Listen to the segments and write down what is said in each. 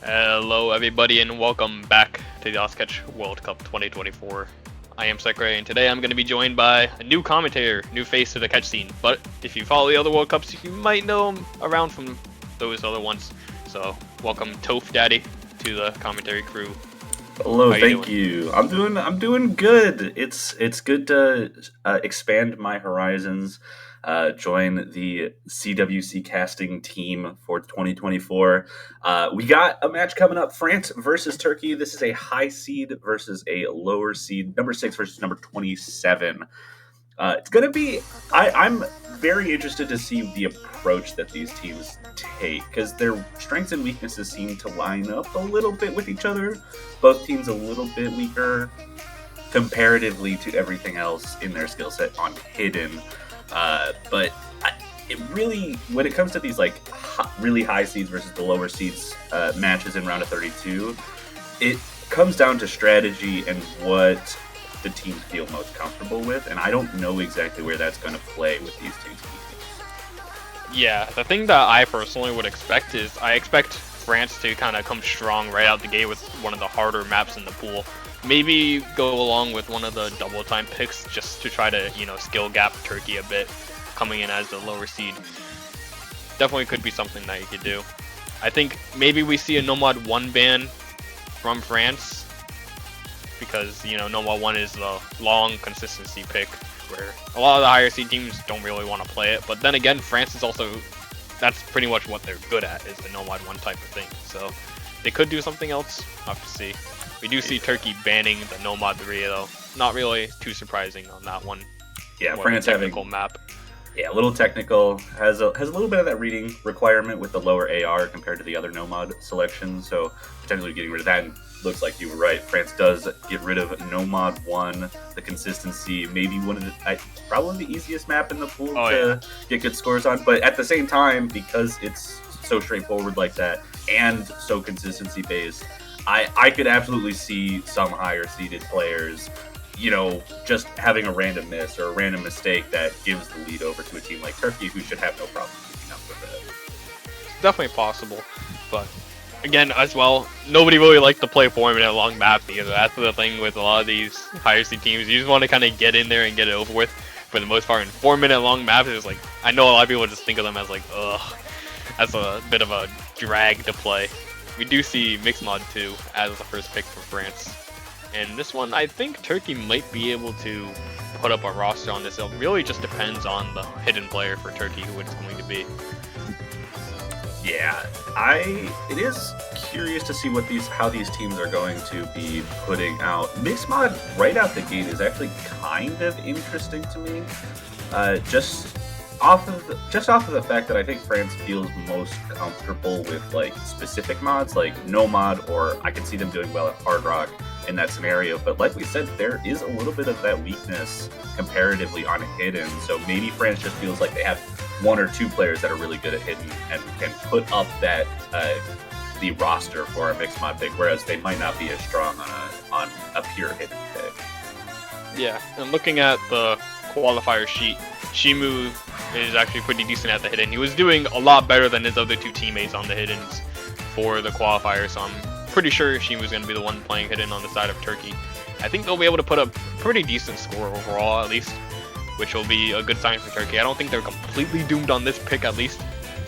Hello everybody and welcome back to the Oscatch World Cup 2024. I am Sekre and today I'm going to be joined by a new commentator, new face to the catch scene. But if you follow the other World Cups, you might know him around from those other ones. So welcome Toph Daddy to the commentary crew. Hello, thank you. I'm doing good. It's good to expand my horizons. Join the CWC casting team for 2024. We got a match coming up: France versus Turkey. This is a high seed versus a lower seed, number 6 versus number 27. It's gonna be. I'm very interested to see the approach that these teams take, because their strengths and weaknesses seem to line up a little bit with each other. Both teams a little bit weaker comparatively to everything else in their skill set on hidden. But it really, when it comes to these like really high seeds versus the lower seeds matches in round of 32, it comes down to strategy and what the teams feel most comfortable with, and I don't know exactly where that's going to play with these teams. Yeah, the thing that I personally would expect is I expect France to kind of come strong right out the gate with one of the harder maps in the pool. Maybe go along with one of the double time picks just to try to, skill gap Turkey a bit, coming in as the lower seed. Definitely could be something that you could do. I think maybe we see a Nomad 1 ban from France, because, Nomad 1 is the long consistency pick, where a lot of the higher seed teams don't really want to play it. But then again, France is also, that's pretty much what they're good at, is the Nomad 1 type of thing. So they could do something else. I'll have to see. We do see Turkey banning the Nomad 3 though. Not really too surprising on that one. Yeah, more France technical having map. Yeah, a little technical, has a little bit of that reading requirement with the lower AR compared to the other Nomad selections. So potentially getting rid of that. And looks like you were right. France does get rid of Nomad 1, the consistency, maybe one of the probably the easiest map in the pool to get good scores on. But at the same time, because it's so straightforward like that and so consistency based, I could absolutely see some higher seeded players, just having a random miss or a random mistake that gives the lead over to a team like Turkey, who should have no problem keeping up with it. It's definitely possible, but again, as well, nobody really likes to play 4-minute long map either. That's the thing with a lot of these higher seed teams. You just want to kind of get in there and get it over with. For the most part, in 4-minute long maps, it's like, I know a lot of people just think of them as like, ugh, that's a bit of a drag to play. We do see Mixed Mod 2 as the first pick for France. And this one, I think Turkey might be able to put up a roster on this. It really just depends on the hidden player for Turkey, who it's going to be. Yeah, it is curious to see how these teams are going to be putting out. Mixed Mod right out the gate is actually kind of interesting to me. Just off of the fact that I think France feels most comfortable with like specific mods like Nomad, or I can see them doing well at Hard Rock in that scenario. But like we said, there is a little bit of that weakness comparatively on hidden. So maybe France just feels like they have 1 or 2 players that are really good at hidden and can put up that the roster for a mixed mod pick, whereas they might not be as strong on a pure hidden pick. Yeah, and looking at the qualifier sheet, Shimu is actually pretty decent at the hidden. He was doing a lot better than his other 2 teammates on the hiddens for the qualifier, so I'm pretty sure Shimu's going to be the one playing hidden on the side of Turkey. I think they'll be able to put up a pretty decent score overall, at least, which will be a good sign for Turkey. I don't think they're completely doomed on this pick, at least.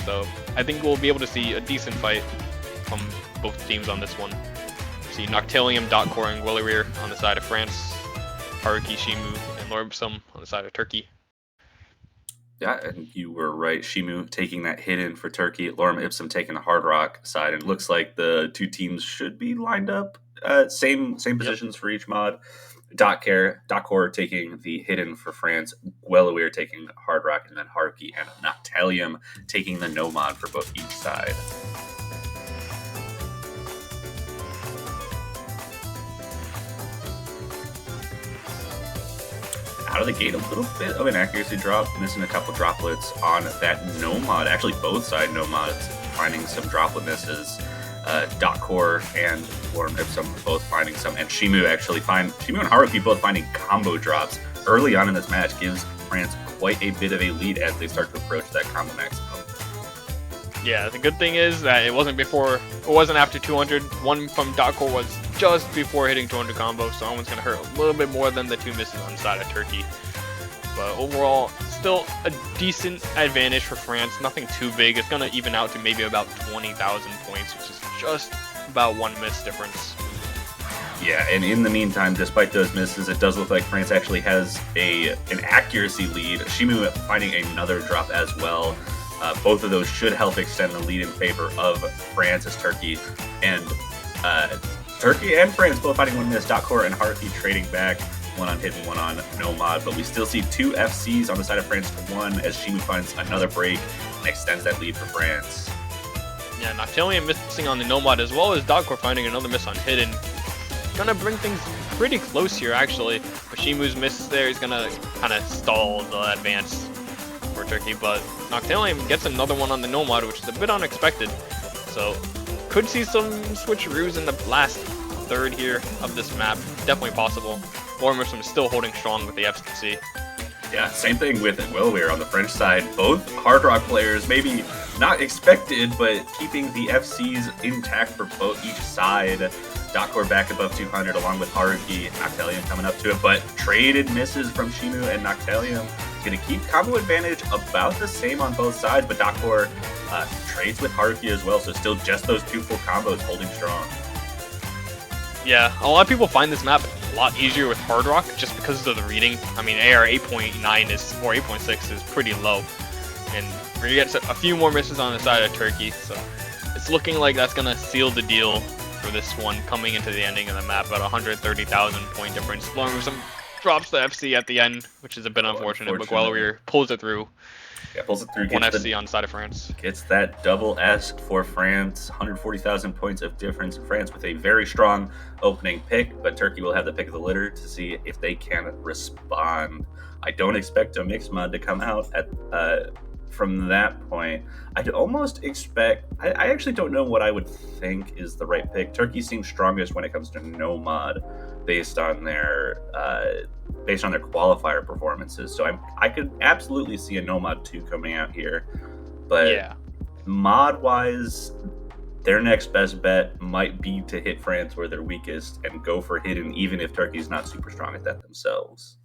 So I think we'll be able to see a decent fight from both teams on this one. See Noctilium, Dotcore, and Gwillireer on the side of France, Haruki, Shimu, and Lorbsum on the side of Turkey. Yeah, and you were right. Shimu taking that hidden for Turkey, Lorem Ipsum taking the Hard Rock side, and it looks like the 2 teams should be lined up, same positions for each mod. Dotcore taking the hidden for France, Gwillireer taking Hard Rock, and then Haruki and Noctilium taking the Nomad for both each side. Out of the gate, a little bit of an accuracy drop, missing a couple droplets on that Nomad. Actually, both side Nomads finding some droplet misses. Dotcore and Lorem Ipsum both finding some, and Shimu and Haruki both finding combo drops early on in this match gives France quite a bit of a lead as they start to approach that combo maximum. Yeah, the good thing is that it wasn't after 200. One from Dotcore was just before hitting 200 combo, so that one's going to hurt a little bit more than the 2 misses on the side of Turkey. But overall, still a decent advantage for France. Nothing too big. It's going to even out to maybe about 20,000 points, which is just about 1 miss difference. Yeah, and in the meantime, despite those misses, it does look like France actually has an accuracy lead. Shimu finding another drop as well. Both of those should help extend the lead in favor of France as Turkey and France both finding 1 miss. Dotcore and Haruki trading back, 1 on hidden, 1 on no mod, but we still see 2 FCs on the side of France to 1 as Shimu finds another break and extends that lead for France. Yeah, Noctillion missing on the no mod as well as Dotcore finding another miss on hidden. Gonna bring things pretty close here actually. But Shimu's miss there is gonna kind of stall the advance for Turkey, but Noctillion gets another one on the no mod, which is a bit unexpected. So could see some switcheroos in the last third here of this map. Definitely possible. Lorem Ipsum is still holding strong with the FC. Yeah, same thing with Willweir on the French side. Both Hard Rock players, maybe not expected, but keeping the FCs intact for each side. Dotcore back above 200 along with Haruki, Noctillion coming up to it, but traded misses from Shimu and Noctillion. Going to keep combo advantage about the same on both sides, but Dotcore trades with Haruki as well, so still just those 2 full combos holding strong. Yeah, a lot of people find this map a lot easier with Hard Rock just because of the reading. I mean, AR 8.9 or 8.6 is pretty low, and we're gonna get a few more misses on the side of Turkey, so it's looking like that's gonna seal the deal for this one coming into the ending of the map. About 130,000 point difference. Lorem Ipsum drops the FC at the end, which is a bit unfortunate, but Willweir pulls it through. Yeah, pulls it through. 1 FC on the side of France. Gets that double S for France. 140,000 points of difference in France with a very strong opening pick, but Turkey will have the pick of the litter to see if they can respond. I don't expect a mixed mod to come out from that point. I'd almost expect... I actually don't know what I would think is the right pick. Turkey seems strongest when it comes to no mod based on their qualifier performances. So I could absolutely see a no mod 2 coming out here. But yeah, mod wise, their next best bet might be to hit France where they're weakest and go for hidden, even if Turkey's not super strong at that themselves.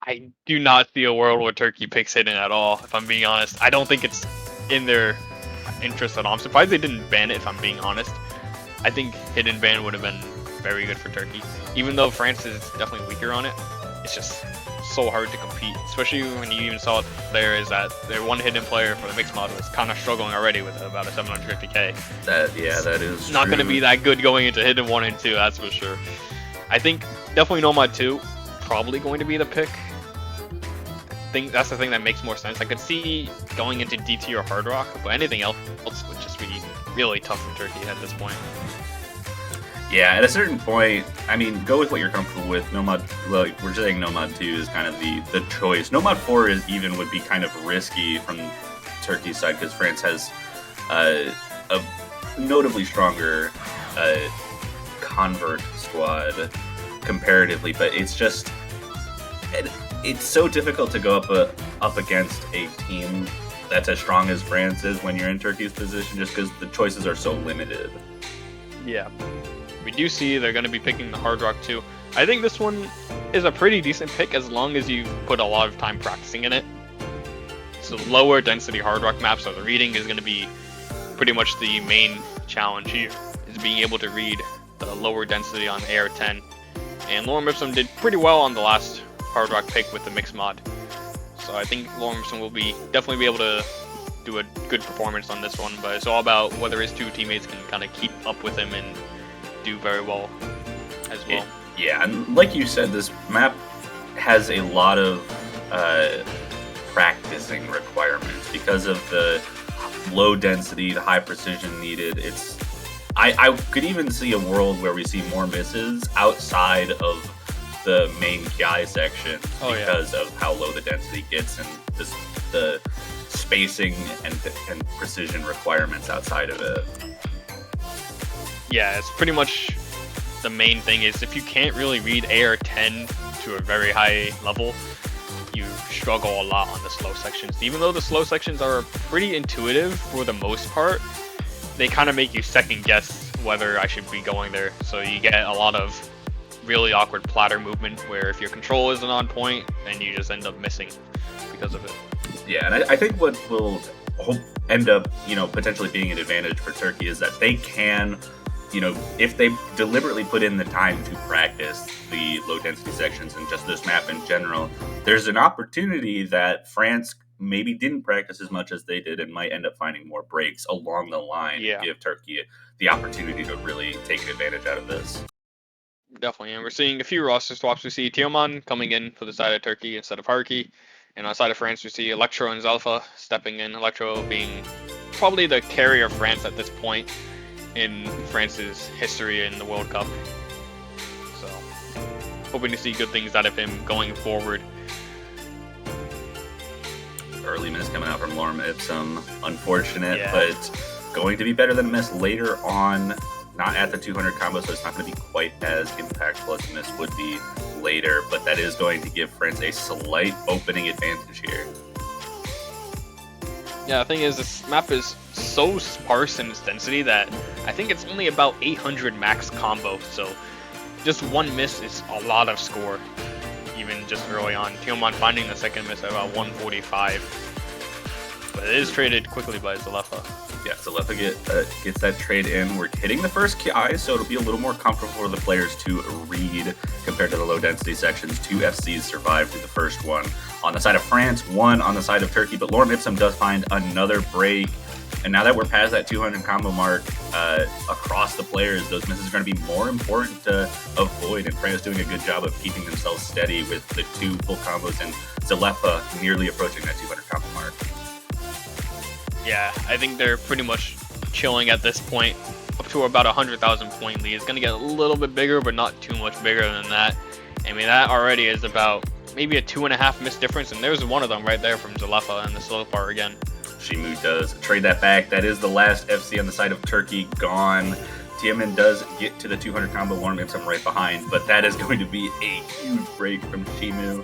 I do not see a world where Turkey picks hidden at all, if I'm being honest. I don't think it's in their interest at all. I'm surprised they didn't ban it, if I'm being honest. I think hidden ban would have been very good for Turkey. Even though France is definitely weaker on it, it's just so hard to compete. Especially when you even saw it there is that their one hidden player for the mixed mod was kind of struggling already with about a 750k. That is not going to be that good going into hidden 1 and 2, that's for sure. I think definitely no mod 2 probably going to be the pick. I think that's the thing that makes more sense. I could see going into DT or Hard Rock, but anything else would just be really tough for Turkey at this point. Yeah, at a certain point, I mean, go with what you're comfortable with. No mod, well, we're saying no mod 2 is kind of the choice. No mod 4 would be kind of risky from Turkey's side because France has a notably stronger convert squad comparatively, but it's just it's so difficult to go up against a team that's as strong as France is when you're in Turkey's position, just because the choices are so limited. Yeah. We do see they're going to be picking the Hard Rock too. I think this one is a pretty decent pick as long as you put a lot of time practicing in it. So lower density Hard Rock maps, so the reading is going to be pretty much the main challenge here, is being able to read the lower density on AR-10. And Lorem Ipsum did pretty well on the last Hard Rock pick with the mixed mod. So I think Lorem Ipsum will definitely be able to do a good performance on this one, but it's all about whether his 2 teammates can kind of keep up with him and do very well as well. Yeah, and like you said, this map has a lot of practicing requirements because of the low density, the high precision needed. I could even see a world where we see more misses outside of the main Kiai section because of how low the density gets and the spacing and precision requirements outside of it. Yeah, it's pretty much the main thing is if you can't really read AR10 to a very high level, you struggle a lot on the slow sections. Even though the slow sections are pretty intuitive for the most part, they kind of make you second guess whether I should be going there. So you get a lot of really awkward platter movement where if your control isn't on point, then you just end up missing because of it. Yeah, and I think what will end up, potentially being an advantage for Turkey is that they can, if they deliberately put in the time to practice the low density sections and just this map in general, there's an opportunity that France maybe didn't practice as much as they did and might end up finding more breaks along the line and give Turkey the opportunity to really take advantage out of this. Definitely, and we're seeing a few roster swaps. We see Teoman coming in for the side of Turkey instead of Harki, and on the side of France we see Electro and Zelfa stepping in, Electro being probably the carrier of France at this point in France's history in the World Cup. So, hoping to see good things out of him going forward. Early miss coming out from Lorem Ipsum. Unfortunate, but going to be better than a miss later on. Not at the 200 combo, so it's not going to be quite as impactful as a miss would be later, but that is going to give France a slight opening advantage here. Yeah, the thing is, this map is so sparse in its density that I think it's only about 800 max combo, so just one miss is a lot of score, even just early on. Teoman finding the second miss at about 145, but it is traded quickly by Zalefa. Yeah, Zalefa gets that trade in. We're hitting the first KI, so it'll be a little more comfortable for the players to read compared to the low density sections. 2 FCs survived through the first one. On the side of France, 1 on the side of Turkey, but Lorem Ipsum does find another break. And now that we're past that 200 combo mark across the players, those misses are going to be more important to avoid. And France doing a good job of keeping themselves steady with the 2 full combos and Zalefa nearly approaching that 200 combo mark. Yeah, I think they're pretty much chilling at this point. Up to about 100,000 point lead. It's going to get a little bit bigger, but not too much bigger than that. I mean, that already is about maybe a 2.5 miss difference, and there's one of them right there from Zalefa in the slow part again. Shimu does trade that back. That is the last FC on the side of Turkey gone. Tiamin does get to the 200 combo, Lorem Ipsum right behind, but that is going to be a huge break from Shimu.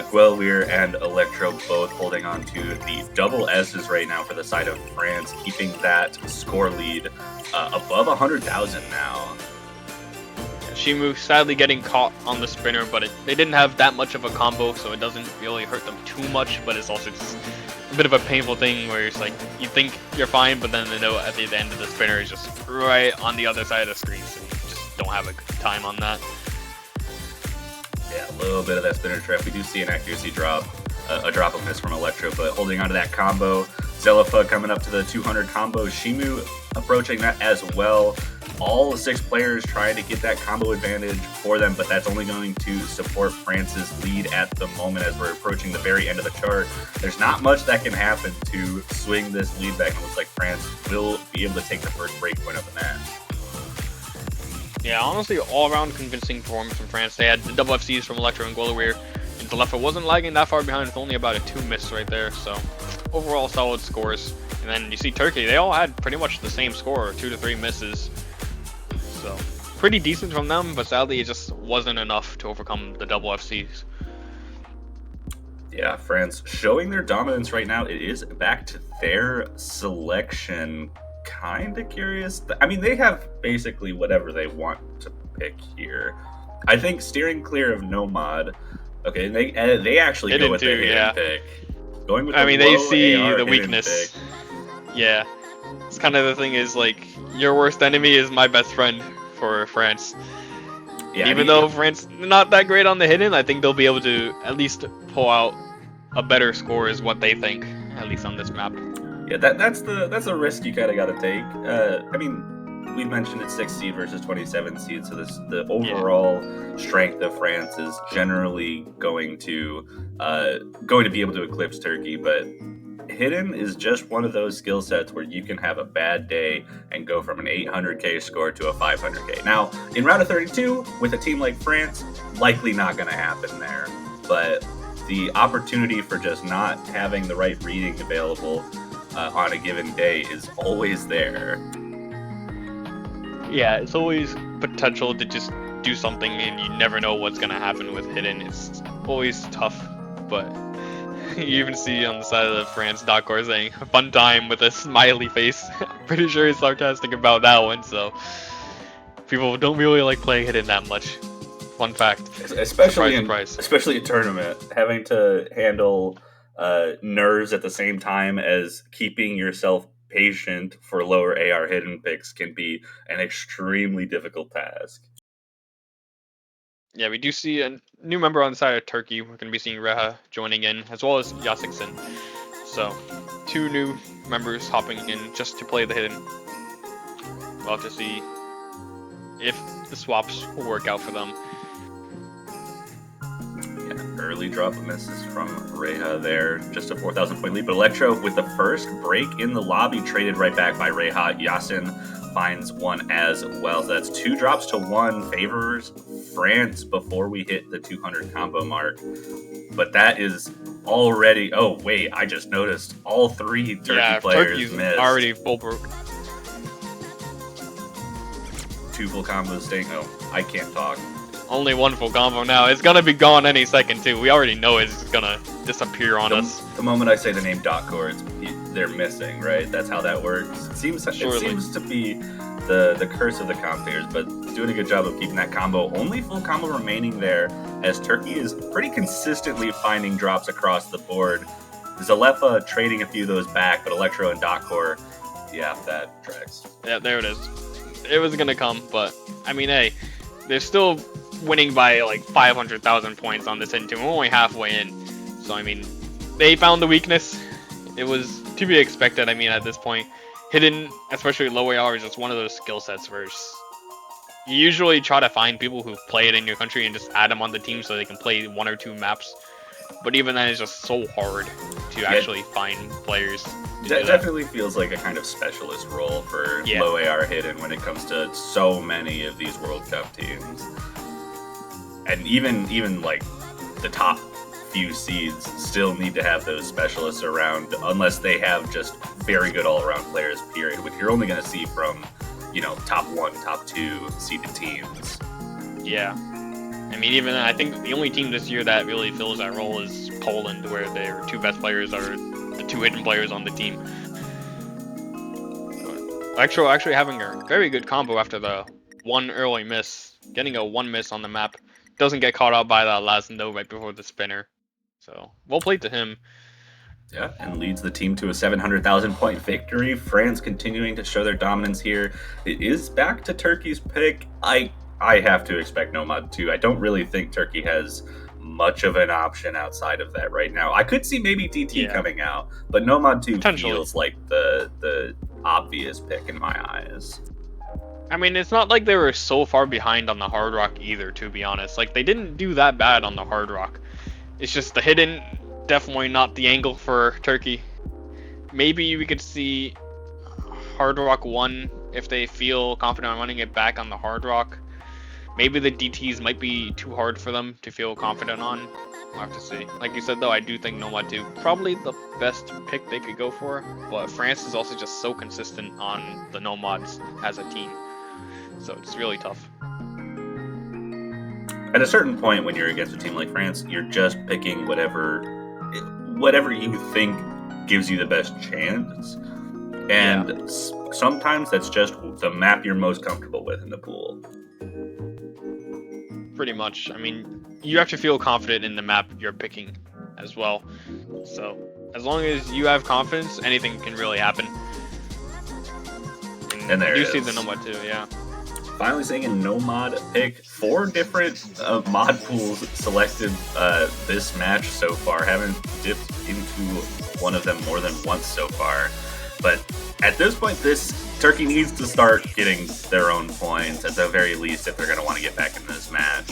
Guelweir and Electro both holding on to the double S's right now for the side of France, keeping that score lead above 100,000 now. Shimu sadly getting caught on the spinner, but they didn't have that much of a combo, so it doesn't really hurt them too much, but it's also just a bit of a painful thing where it's like, you think you're fine, but then the note at the end of the spinner is just right on the other side of the screen, so you just don't have a good time on that. Yeah, a little bit of that spinner trap. We do see an accuracy drop, a drop of miss from Electro, but holding on to that combo. Zelefa coming up to the 200 combo. Shimu approaching that as well. All 6 players trying to get that combo advantage for them, but that's only going to support France's lead at the moment as we're approaching the very end of the chart. There's not much that can happen to swing this lead back. It looks like France will be able to take the first break point of the match. Yeah, honestly, all-around convincing performance from France. They had the double FCs from Electro and Guelweir, and Zalefa wasn't lagging that far behind with only about a 2 miss right there, so overall solid scores. And then you see Turkey, they all had pretty much the same score, 2 to 3 misses. So pretty decent from them, but sadly it just wasn't enough to overcome the double FCs. Yeah, France showing their dominance right now. It is back to their selection. Kind of curious. I mean, they have basically whatever they want to pick here. I think steering clear of Nomad. Okay, they actually go with the hidden pick. Going with they see AR the weakness. Yeah, it's kind of the thing is like, your worst enemy is my best friend for France. Yeah, even though France not that great on the hidden, I think they'll be able to at least pull out a better score is what they think, at least on this map. Yeah, that's a risk you kind of got to take. I mean, we mentioned it's 6 seed versus 27 seed, so the overall strength of France is generally going to be able to eclipse Turkey. But hidden is just one of those skill sets where you can have a bad day and go from an 800k score to a 500k. Now, in round of 32, with a team like France, likely not going to happen there. But the opportunity for just not having the right reading available on a given day is always there. Yeah, it's always potential to just do something, and you never know what's gonna happen with hidden. It's always tough, but you even see on the side of the France Dakor saying "fun time" with a smiley face. I'm pretty sure he's sarcastic about that one. So people don't really like playing hidden that much. Fun fact. Especially surprise. Especially a tournament, having to handle nerves at the same time as keeping yourself patient for lower AR hidden picks can be an extremely difficult task. Yeah, we do see a new member on the side of Turkey. We're going to be seeing Reha joining in, as well as Yasiksen. So, 2 new members hopping in just to play the hidden. We'll have to see if the swaps will work out for them. Yeah, early drop of misses from Reha there, just a 4,000 point lead. But Electro with the first break in the lobby, traded right back by Reha. Yasin finds one as well. So that's 2 drops to 1, favors France before we hit the 200 combo mark. But that is already... Oh, wait, I just noticed all 3 Turkey players Turkey's missed. Already full broke. 2 full combos staying... Oh, I can't talk. Only 1 full combo now. It's gonna be gone any second too. We already know it's gonna disappear on us. The moment I say the name Dakor, they're missing, right? That's how that works. It seems to be the curse of the commentators, but doing a good job of keeping that combo. Only full combo remaining there, as Turkey is pretty consistently finding drops across the board. Zalefa trading a few of those back, but Electro and Dakor, yeah, that tracks. Yeah, there it is. It was gonna come, but I mean, hey, they're still winning by like 500,000 points on this hidden team. We're only halfway in, so I mean, they found the weakness. It was to be expected. I mean, at this point, hidden, especially low AR, is just one of those skill sets where you usually try to find people who play it in your country and just add them on the team so they can play 1 or 2 maps. But even then, it's just so hard to actually find players. That definitely feels like a kind of specialist role for low AR hidden when it comes to so many of these World Cup teams. And even like the top few seeds still need to have those specialists around, unless they have just very good all-around players, period, which you're only going to see from, top 1, top 2 seeded teams. Yeah. I mean, even I think the only team this year that really fills that role is Poland, where their 2 best players are the 2 hidden players on the team. Actually having a very good combo after the 1 early miss, getting a 1 miss on the map. Doesn't get caught out by that last no right before the spinner. So, well played to him. Yeah, and leads the team to a 700,000 point victory. France continuing to show their dominance here. It is back to Turkey's pick. I have to expect Nomad 2. I don't really think Turkey has much of an option outside of that right now. I could see maybe DT coming out, but Nomad 2 feels like the obvious pick in my eyes. I mean, it's not like they were so far behind on the Hard Rock either, to be honest. Like, they didn't do that bad on the Hard Rock. It's just the hidden, definitely not the angle for Turkey. Maybe we could see Hard Rock 1 if they feel confident on running it back on the Hard Rock. Maybe the DTs might be too hard for them to feel confident on. We'll have to see. Like you said, though, I do think Nomad 2 probably the best pick they could go for. But France is also just so consistent on the Nomads as a team. So it's really tough. At a certain point, when you're against a team like France, you're just picking whatever you think gives you the best chance. And sometimes that's just the map you're most comfortable with in the pool. Pretty much. I mean, you have to feel confident in the map you're picking as well. So as long as you have confidence, anything can really happen. And there you see the Nomad 2, yeah. Finally seeing a no-mod pick. 4 different mod pools selected this match so far. Haven't dipped into one of them more than once so far. But at this point, Turkey needs to start getting their own points, at the very least, if they're going to want to get back in this match.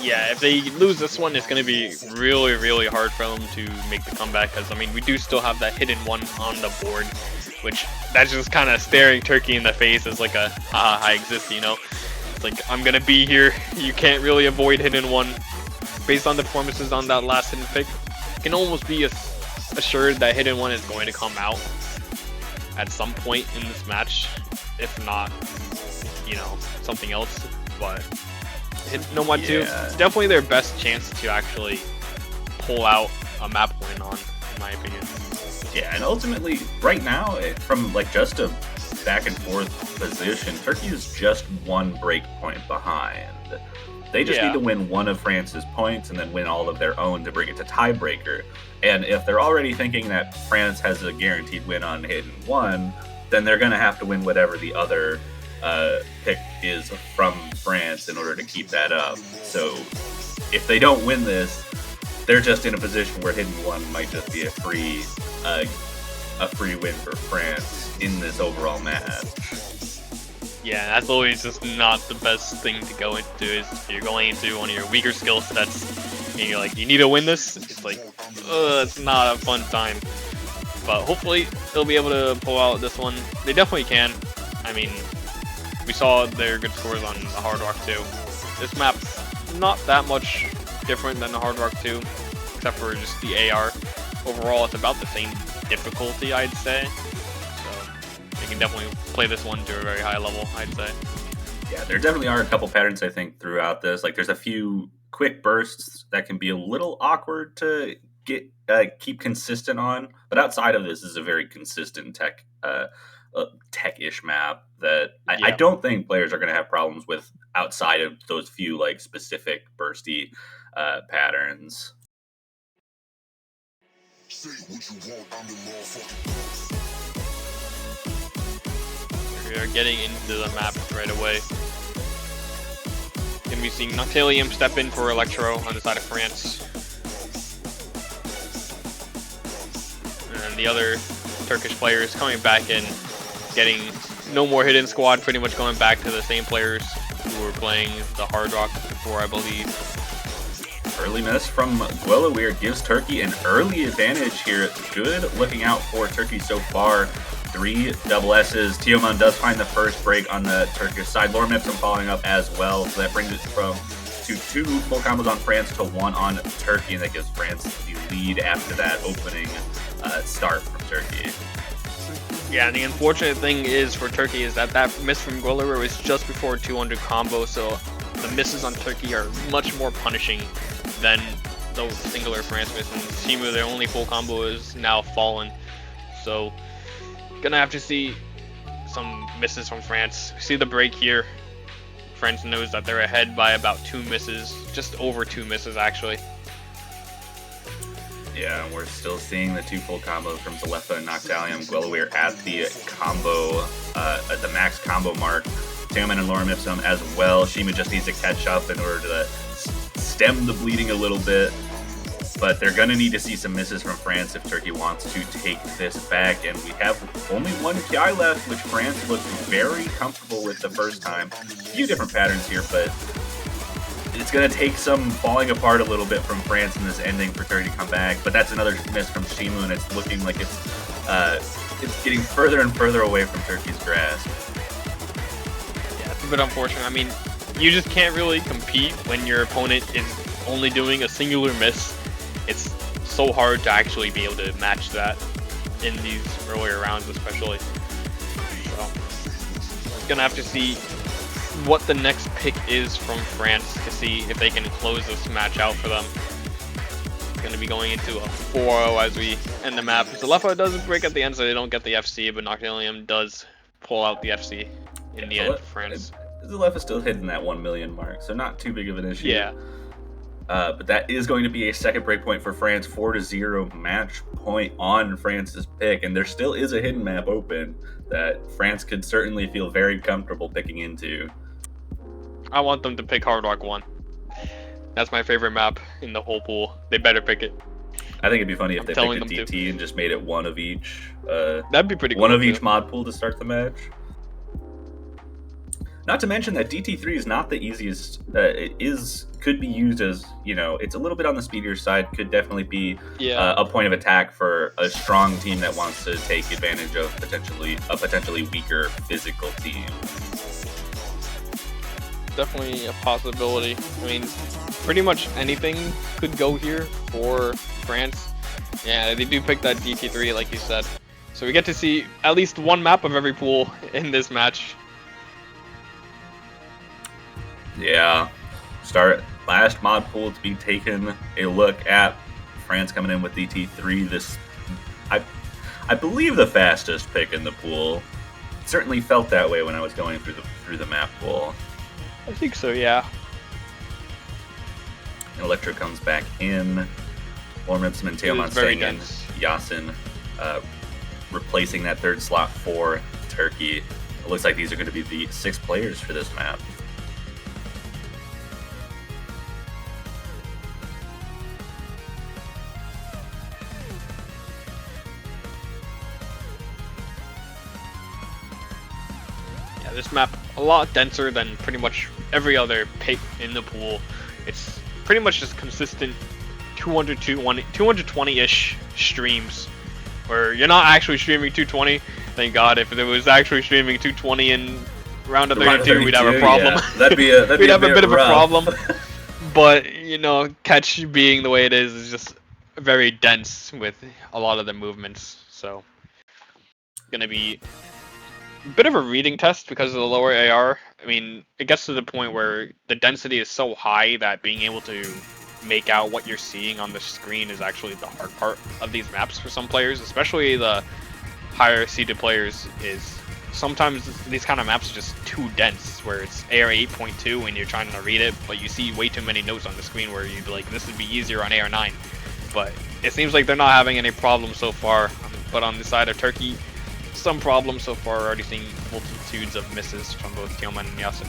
Yeah, if they lose this one, it's going to be really, really hard for them to make the comeback. Because, I mean, we do still have that hidden one on the board, which that's just kind of staring Turkey in the face as like a, I exist, It's like, I'm going to be here. You can't really avoid hidden one. Based on the performances on that last hidden pick, you can almost be assured that hidden one is going to come out. at some point in this match, if not, you know, something else. But Nomad 2, definitely their best chance to actually pull out a map win on, in my opinion. Yeah, and ultimately, right now, from like just a back and forth position, Turkey is just one break point behind. They just need to win one of France's points and then win all of their own to bring it to tiebreaker. And if they're already thinking that France has a guaranteed win on Hidden 1, then they're going to have to win whatever the other pick is from France in order to keep that up. So if they don't win this, they're just in a position where Hidden 1 might just be a free win for France in this overall match. Yeah, that's always just not the best thing to go into. Is if you're going into one of your weaker skill sets and you're like, you need to win this, it's like, it's not a fun time. But hopefully they'll be able to pull out this one. They definitely can. I mean, we saw their good scores on the Hard Rock 2. This map's not that much different than the Hard Rock 2, except for just the AR. Overall, it's about the same difficulty, I'd say. So you can definitely play this one to a very high level, I'd say. Yeah, there definitely are a couple patterns, I think, throughout this. Like, there's a few quick bursts that can be a little awkward to get keep consistent on, but outside of this is a very consistent tech-ish map that I don't think players are going to have problems with outside of those few like specific bursty patterns. We are getting into the map right away. Gonna be seeing Noctilium step in for Electro on the side of France. And the other Turkish players coming back in, getting no more hidden squad, pretty much going back to the same players who were playing the Hard Rock before, I believe. Early miss from Gwilawir gives Turkey an early advantage here. Good looking out for Turkey so far. 3 double S's. Teoman does find the first break on the Turkish side. Lore Mipsum following up as well. So that brings it to 2 full combos on France to 1 on Turkey. And that gives France the lead after that opening start from Turkey. Yeah, and the unfortunate thing is for Turkey is that miss from Gwilawir was just before 200 combo. So the misses on Turkey are much more punishing than the singular France miss. And Shimu, their only full combo, is now fallen. So gonna have to see some misses from France. We see the break here. France knows that they're ahead by about 2 misses, just over 2 misses actually. Yeah, we're still seeing the 2 full combos from Zalefa and Noctalium. Gwilawir at the combo, at the max combo mark. Teoman and Lorem Ipsum as well. Shimu just needs to catch up in order to stem the bleeding a little bit. But they're going to need to see some misses from France if Turkey wants to take this back. And we have only 1 Ki left, which France looked very comfortable with the first time. A few different patterns here, but it's going to take some falling apart a little bit from France in this ending for Turkey to come back. But that's another miss from Shimu, and it's looking like it's getting further and further away from Turkey's grasp. Yeah, it's a bit unfortunate. I mean, you just can't really compete when your opponent is only doing a singular miss. It's so hard to actually be able to match that in these earlier rounds, especially. So, gonna have to see what the next pick is from France to see if they can close this match out for them. It's gonna be going into a 4-0 as we end the map. Zalefa doesn't break at the end, so they don't get the FC, but Noctilium does pull out the FC in the end for France. Zalefa still hitting that 1 million mark, so not too big of an issue. Yeah. But that is going to be a second break point for France, 4-0 match point on France's pick, and there still is a hidden map open that France could certainly feel very comfortable picking into. I want them to pick Hard Rock 1. That's my favorite map in the whole pool. They better pick it. I think it'd be funny if they picked a DT and just made it one of each. That'd be pretty cool. One of each mod pool to start the match. Not to mention that DT3 is not the easiest. Could be used as, it's a little bit on the speedier side. Could definitely be a point of attack for a strong team that wants to take advantage of a potentially weaker physical team. Definitely a possibility. I mean, pretty much anything could go here for France. Yeah, they do pick that DT3, like you said. So we get to see at least one map of every pool in this match. Yeah. Last mod pool to be taken a look at. France coming in with DT3. This, I believe, the fastest pick in the pool. It certainly felt that way when I was going through the map pool. I think so, yeah. Electra comes back in. Ormipson and Teoman staying in. Yasin replacing that third slot for Turkey. It looks like these are going to be the 6 players for this map. Yeah, this map a lot denser than pretty much every other pick in the pool. It's pretty much just consistent 220-ish streams, where you're not actually streaming 220. Thank God. If it was actually streaming 220 in round of 32, we'd have a problem. Yeah. That'd be we'd have a bit of a rough. problem. But you know, catch being the way it is just very dense with a lot of the movements. So it's gonna be a bit of a reading test because of the lower AR. I mean, it gets to the point where the density is so high that being able to make out what you're seeing on the screen is actually the hard part of these maps for some players, especially the higher seeded players. Is sometimes these kind of maps are just too dense, where it's AR 8.2 and you're trying to read it, but you see way too many notes on the screen where you'd be like, this would be easier on AR 9. But it seems like they're not having any problems so far. But on the side of Turkey, some problems so far. Already seeing multitudes of misses from both Teoman and Yasin.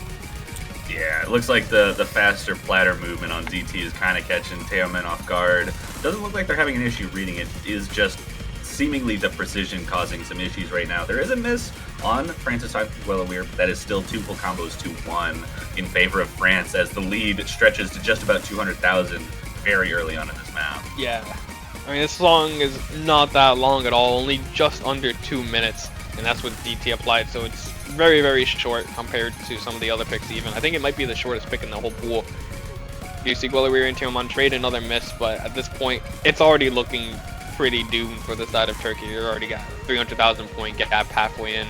Yeah, it looks like the faster platter movement on DT is kind of catching Teoman off guard. Doesn't look like they're having an issue reading it. Is just seemingly the precision causing some issues right now. There is a miss on France's side, well aware, but that is still 2 full combos to 1 in favor of France, as the lead stretches to just about 200,000 very early on in this map. Yeah. I mean, this song is not that long at all, only just under 2 minutes, and that's what DT applied, so it's very, very short compared to some of the other picks even. I think it might be the shortest pick in the whole pool. You see Guillermo and Teoman trade another miss, but at this point, it's already looking pretty doomed for the side of Turkey. They already got 300,000 point gap halfway in.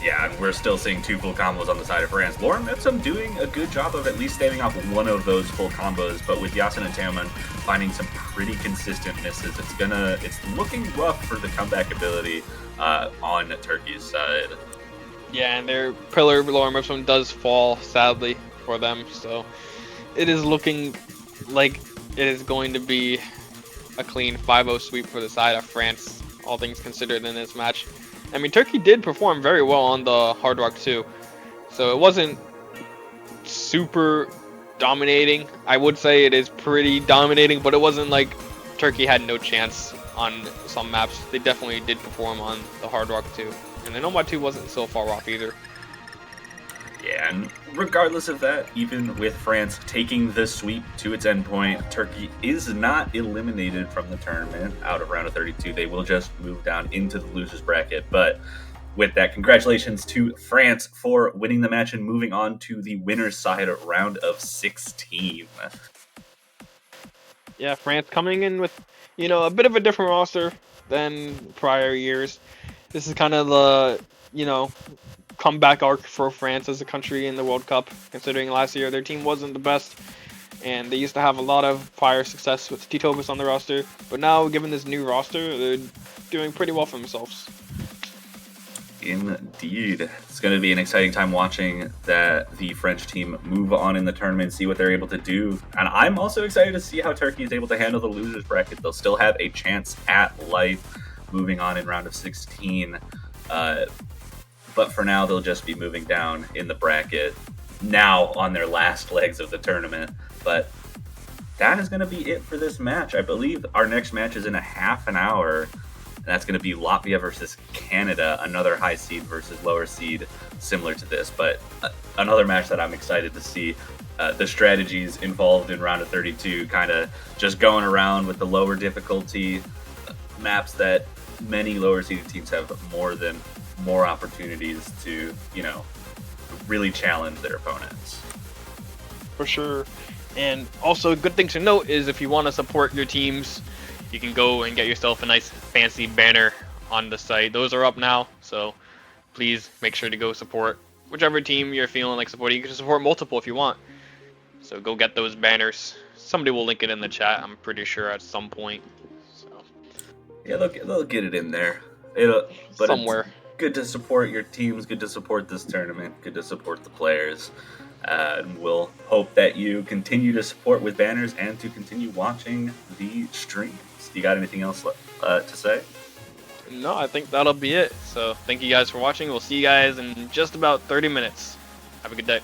Yeah, and we're still seeing 2 full combos on the side of France. Lauren Mipsum doing a good job of at least standing off one of those full combos, but with Yasin and Teoman finding some pretty consistent misses, it's looking rough for the comeback ability on Turkey's side. Yeah, and their pillar, Lauren Mipsum, does fall, sadly, for them, so it is looking like it is going to be a clean 5-0 sweep for the side of France, all things considered in this match. I mean, Turkey did perform very well on the Hard Rock 2, so it wasn't super dominating. I would say it is pretty dominating, but it wasn't like Turkey had no chance on some maps. They definitely did perform on the Hard Rock 2, and the Nomad 2 wasn't so far off either. Yeah, and regardless of that, even with France taking the sweep to its endpoint, Turkey is not eliminated from the tournament out of round of 32. They will just move down into the losers bracket. But with that, congratulations to France for winning the match and moving on to the winner's side of round of 16. Yeah, France coming in with, you know, a bit of a different roster than prior years. This is kind of the, you know, comeback arc for France as a country in the World Cup, considering last year their team wasn't the best, and they used to have a lot of prior success with Titobus on the roster, but now, given this new roster, they're doing pretty well for themselves. Indeed. It's going to be an exciting time watching the French team move on in the tournament, see what they're able to do. And I'm also excited to see how Turkey is able to handle the losers bracket. They'll still have a chance at life moving on in round of 16. But for now, they'll just be moving down in the bracket now on their last legs of the tournament. But that is going to be it for this match. I believe our next match is in a half an hour. And that's going to be Latvia versus Canada, another high seed versus lower seed, similar to this. But another match that I'm excited to see. The strategies involved in round of 32, kind of just going around with the lower difficulty maps that many lower seeded teams have more opportunities to, you know, really challenge their opponents. For sure. And also, a good thing to note is if you want to support your teams, you can go and get yourself a nice fancy banner on the site. Those are up now, so please make sure to go support whichever team you're feeling like supporting. You can support multiple if you want. So go get those banners. Somebody will link it in the chat, I'm pretty sure, at some point. So, yeah, they'll get it in there. But somewhere. it's good to support your teams, good to support this tournament, good to support the players. And we'll hope that you continue to support with banners and to continue watching the streams. You got anything else to say? No, I think that'll be it. So thank you guys for watching. We'll see you guys in just about 30 minutes. Have a good day.